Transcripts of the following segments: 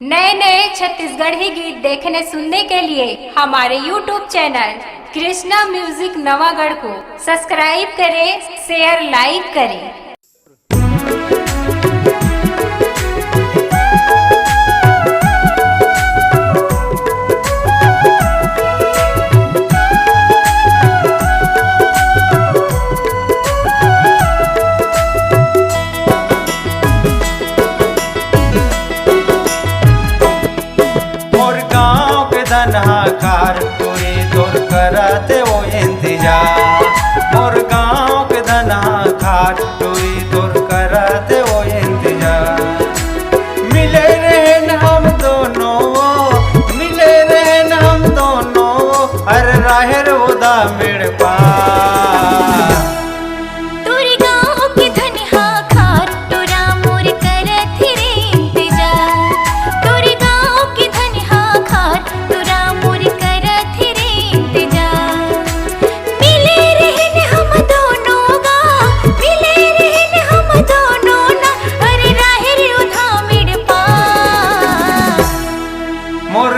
नए नए छत्तीसगढ़ी गीत देखने सुनने के लिए हमारे YouTube channel Krishna music Navagarh को सब्सक्राइब करें, शेयर लाइक करें। कार कोई तोर करते वो इंतजार, मोर गाँव के धना खार कोई तोर करते वो इंतजार। मिले रहन हम दोनों, मिले रहन हम दोनों, हर राहर उदा मेड़ पार।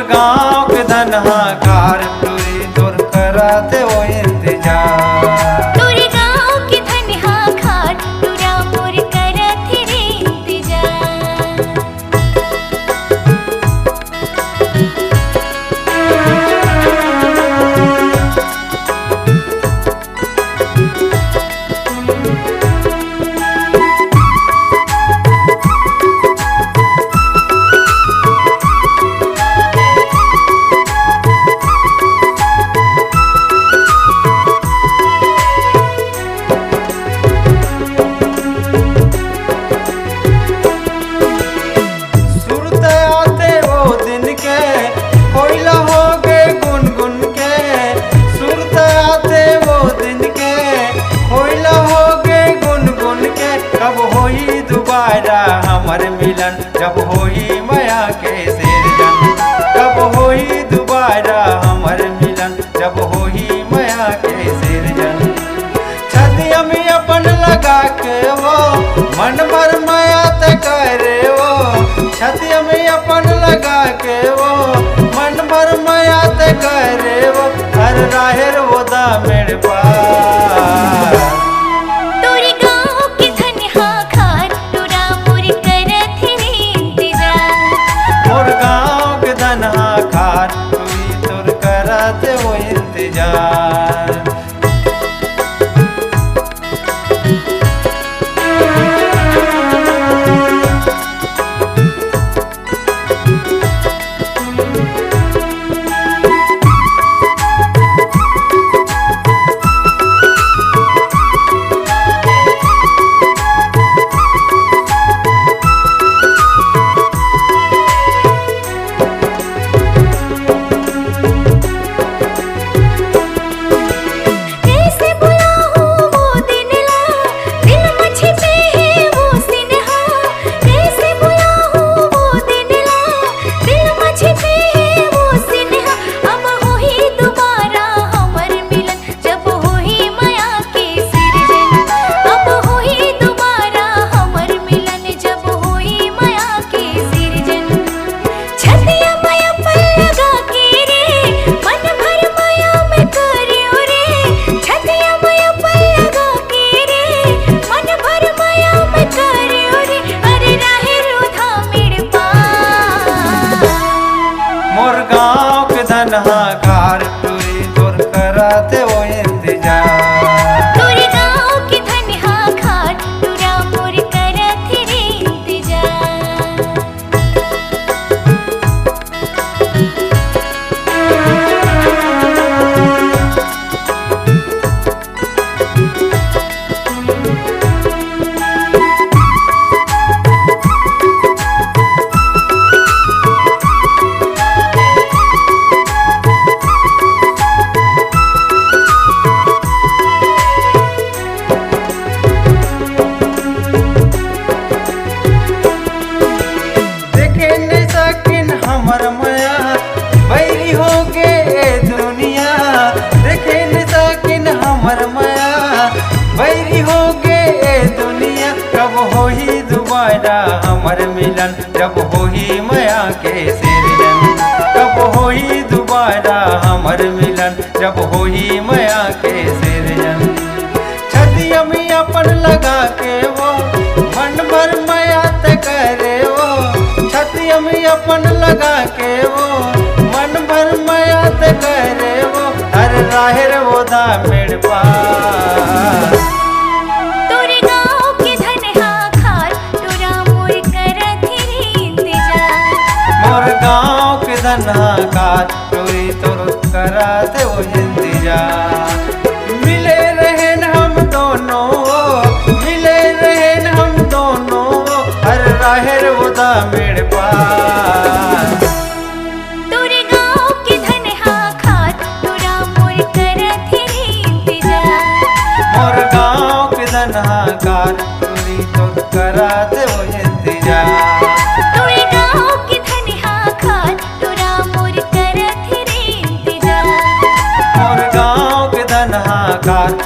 गाँव के धनहा कार टूरी तोर कराते वो इंतजार, टूरी गाँव के धनहा कार टूरा मोर करत रे इंतजार। हमर मिलन जब होई माया के सिरजन, कब होई दोबारा हमर मिलन जब होई माया के सिरजन। छतिया में अपन लगा के वो मन भर माया ते करे वो, छतिया में अपन लगा के वो मन भर माया ते करे वो, हर राहर वो दा मेरे पार। खार टूरी तोर कराते वो इंतजार। गाँव के धनहा कार टूरी तोर कराते वो इंतजार, टूरी गाँव के धनहा कार टूरा मोर करत रे इंतजार। हमर माया बैरी हो गे दुनिया, देखे न सकिन हमर माया बैरी हो गे दुनिया। कब होई दोबारा हमर मिलन जब होई माया के भाग्यम अपन लगा के वो मन भर मयात करे वो हर राहर वो दा मेड़ पार तोरे गाँव के धन हा खार तोरा मोर करत रे इंतजार मोर गाँव के धनाकार चोरी तोर करा दे वो इंतजार मिले रहेन हम दोनों मिले रहेन हम दोनों हर राहर वो दा मेड़ पार तोरे गाँव के धन हा खार तोरा मोर करत रे इंतजार मोर गाँव के धनाकार चोरी तोर करा दे वो इंतजार तोरे गाँव के धन हा खार तोरा मोर करत रे इंतजार मोर गाँव के धनाकार